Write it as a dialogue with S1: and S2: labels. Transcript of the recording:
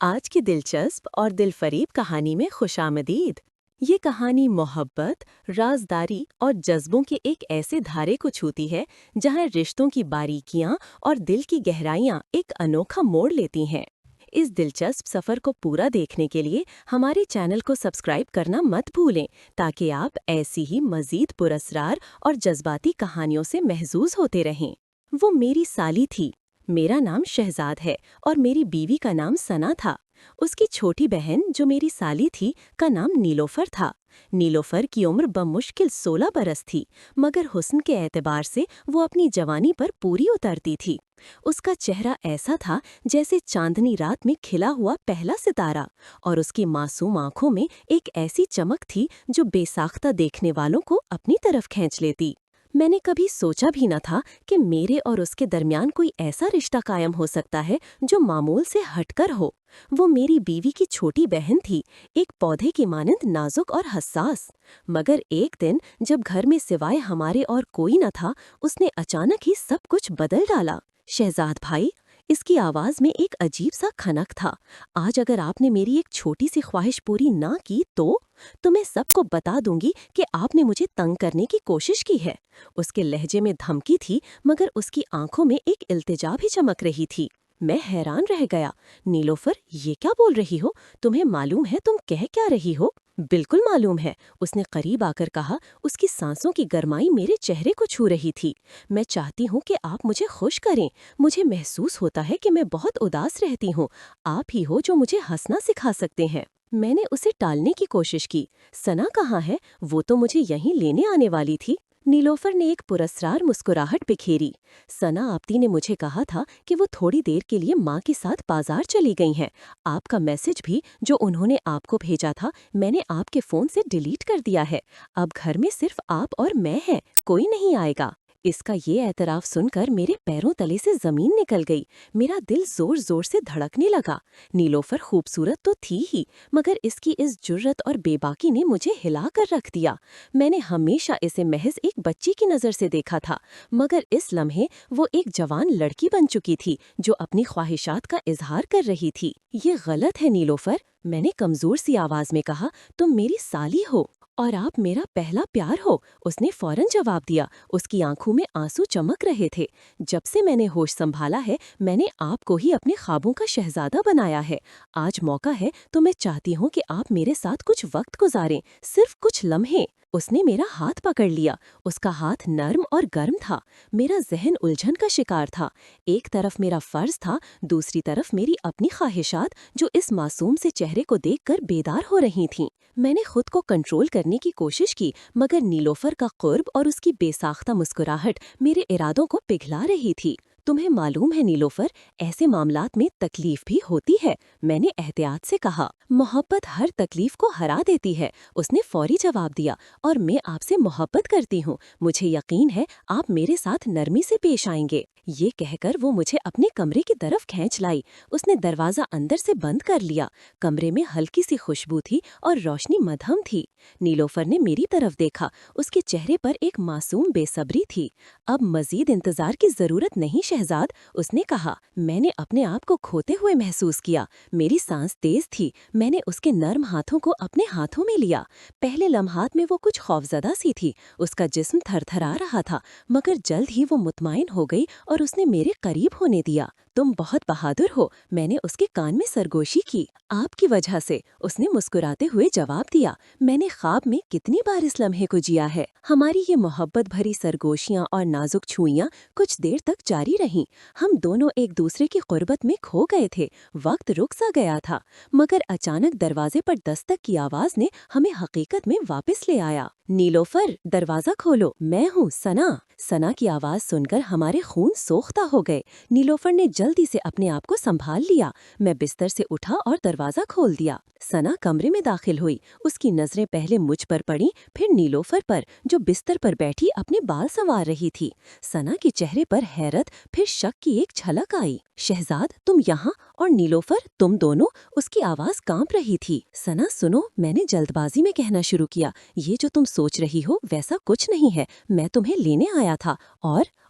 S1: آج کی دلچسپ اور دلفریب کہانی میں خوش آمدید۔ یہ کہانی محبت، رازداری اور جذبوں کے ایک ایسے دھارے کو چھوتی ہے جہاں رشتوں کی باریکیاں اور دل کی گہرائیاں ایک انوکھا موڑ لیتی ہیں۔ اس دلچسپ سفر کو پورا دیکھنے کے لیے ہمارے چینل کو سبسکرائب کرنا مت بھولیں تاکہ آپ ایسی ہی مزید پراسرار اور جذباتی کہانیوں سے محظوظ ہوتے رہیں۔ وہ میری سالی تھی۔ میرا نام شہزاد ہے اور میری بیوی کا نام ثنا تھا۔ اس کی چھوٹی بہن جو میری سالی تھی کا نام نیلوفر تھا۔ نیلوفر کی عمر بمشکل 16 برس تھی، مگر حسن کے اعتبار سے وہ اپنی جوانی پر پوری اترتی تھی۔ اس کا چہرہ ایسا تھا جیسے چاندنی رات میں کھلا ہوا پہلا ستارہ، اور اس کی معصوم آنکھوں میں ایک ایسی چمک تھی جو بے ساختہ دیکھنے والوں کو اپنی طرف کھینچ لیتی۔ میں نے کبھی سوچا بھی نہ تھا کہ میرے اور اس کے درمیان کوئی ایسا رشتہ قائم ہو سکتا ہے جو معمول سے ہٹ کر ہو۔ وہ میری بیوی کی چھوٹی بہن تھی، ایک پودے کی مانند نازک اور حساس۔ مگر ایک دن جب گھر میں سوائے ہمارے اور کوئی نہ تھا، اس نے اچانک ہی سب کچھ بدل ڈالا۔ شہزاد بھائی، اس کی آواز میں ایک عجیب سا کھنک تھا، آج اگر آپ نے میری ایک چھوٹی سی خواہش پوری نہ کی تو میں سب کو بتا دوں گی کہ آپ نے مجھے تنگ کرنے کی کوشش کی ہے۔ اس کے لہجے میں دھمکی تھی، مگر اس کی آنکھوں میں ایک التجا بھی چمک رہی تھی۔ میں حیران رہ گیا۔ نیلوفر، یہ کیا بول رہی ہو؟ تمہیں معلوم ہے تم کہہ کیا رہی ہو؟ بالکل معلوم ہے، اس نے قریب آ کر کہا۔ اس کی سانسوں کی گرمائی میرے چہرے کو چھو رہی تھی۔ میں چاہتی ہوں کہ آپ مجھے خوش کریں۔ مجھے محسوس ہوتا ہے کہ میں بہت اداس رہتی ہوں۔ آپ ہی ہو جو مجھے ہنسنا سکھا سکتے ہیں۔ میں نے اسے ٹالنے کی کوشش کی۔ ثنا کہاں ہے؟ وہ تو مجھے یہیں لینے آنے والی تھی۔ نیلوفر نے ایک پراسرار مسکراہٹ بکھیری۔ ثنا آپتی نے مجھے کہا تھا کہ وہ تھوڑی دیر کے لیے ماں کے ساتھ بازار چلی گئی ہیں۔ آپ کا میسج بھی جو انہوں نے آپ کو بھیجا تھا میں نے آپ کے فون سے ڈیلیٹ کر دیا ہے۔ اب گھر میں صرف آپ اور میں ہیں، کوئی نہیں آئے گا۔ اس کا یہ اعتراف سن کر میرے پیروں تلے سے زمین نکل گئی۔ میرا دل زور زور سے دھڑکنے لگا۔ نیلوفر خوبصورت تو تھی ہی، مگر اس کی اس جرت اور بے باکی نے مجھے ہلا کر رکھ دیا۔ میں نے ہمیشہ اسے محض ایک بچی کی نظر سے دیکھا تھا، مگر اس لمحے وہ ایک جوان لڑکی بن چکی تھی جو اپنی خواہشات کا اظہار کر رہی تھی۔ یہ غلط ہے نیلوفر، میں نے کمزور سی آواز میں کہا۔ تم میری سالی ہو اور آپ میرا پہلا پیار ہو۔ اس نے فوراً جواب دیا۔ اس کی آنکھوں میں آنسو چمک رہے تھے۔ جب سے میں نے ہوش سنبھالا ہے میں نے آپ کو ہی اپنے خوابوں کا شہزادہ بنایا ہے۔ آج موقع ہے تو میں چاہتی ہوں کہ آپ میرے ساتھ کچھ وقت گزاریں، صرف کچھ لمحے۔ اس نے میرا ہاتھ پکڑ لیا۔ اس کا ہاتھ نرم اور گرم تھا۔ میرا ذہن الجھن کا شکار تھا۔ ایک طرف میرا فرض تھا، دوسری طرف میری اپنی خواہشات جو اس معصوم سے چہرے کو دیکھ کر بیدار ہو رہی تھیں۔ میں نے خود کو کنٹرول کرنے کی کوشش کی، مگر نیلوفر کا قرب اور اس کی بے ساختہ مسکراہٹ میرے ارادوں کو پگھلا رہی تھی۔ تمہیں معلوم ہے نیلوفر، ایسے معاملات میں تکلیف بھی ہوتی ہے، میں نے احتیاط سے کہا۔ محبت ہر تکلیف کو ہرا دیتی ہے، اس نے فوری جواب دیا، اور میں آپ سے محبت کرتی ہوں۔ مجھے یقین ہے آپ میرے ساتھ نرمی سے پیش آئیں گے۔ یہ کہہ کر وہ مجھے اپنے کمرے کی طرف کھینچ لائی۔ اس نے دروازہ اندر سے بند کر لیا۔ کمرے میں ہلکی سی خوشبو تھی اور روشنی مدھم تھی۔ نیلوفر نے میری طرف دیکھا۔ اس کے چہرے پر ایک معصوم بے صبری تھی۔ اب مزید انتظار کی ضرورت نہیں شہزاد، اس نے کہا۔ میں نے اپنے آپ کو کھوتے ہوئے محسوس کیا۔ میری سانس تیز تھی۔ میں نے اس کے نرم ہاتھوں کو اپنے ہاتھوں میں لیا۔ پہلے لمحات میں وہ کچھ خوفزدہ سی تھی، اس کا جسم تھر تھرا رہا تھا، مگر جلد ہی وہ مطمئن ہو گئی اور اس نے میرے قریب ہونے دیا۔ تم بہت بہادر ہو، میں نے اس کے کان میں سرگوشی کی۔ آپ کی وجہ سے، اس نے مسکراتے ہوئے جواب دیا۔ میں نے خواب میں کتنی بار اس لمحے کو جیا ہے۔ ہماری یہ محبت بھری سرگوشیاں اور نازک چھوئیاں کچھ دیر تک جاری رہیں۔ ہم دونوں ایک دوسرے کی قربت میں کھو گئے تھے، وقت رک سا گیا تھا، مگر اچانک دروازے پر دستک کی آواز نے ہمیں حقیقت میں واپس لے آیا۔ نیلوفر، دروازہ کھولو، میں ہوں ثنا۔ ثنا کی آواز سن کر ہمارے خون سوختہ ہو گئے۔ نیلوفر نے جلدی سے اپنے آپ کو سنبھال لیا۔ میں بستر سے اٹھا اور دروازہ کھول دیا۔ ثنا کمرے میں داخل ہوئی۔ اس کی نظریں پہلے مجھ پر پڑیں، پھر نیلوفر پر جو بستر پر بیٹھی اپنے بال سنوار رہی تھی۔ ثنا کے چہرے پر حیرت پھر شک کی ایک جھلک آئی۔ شہزاد، تم یہاں؟ اور نیلوفر، تم دونوں؟ اس کی آواز کانپ رہی تھی۔ ثنا سنو، میں نے جلد بازی میں کہنا شروع کیا، یہ جو تم سوچ رہی ہو ویسا کچھ نہیں ہے۔ میں تمہیں لینے آیا تھا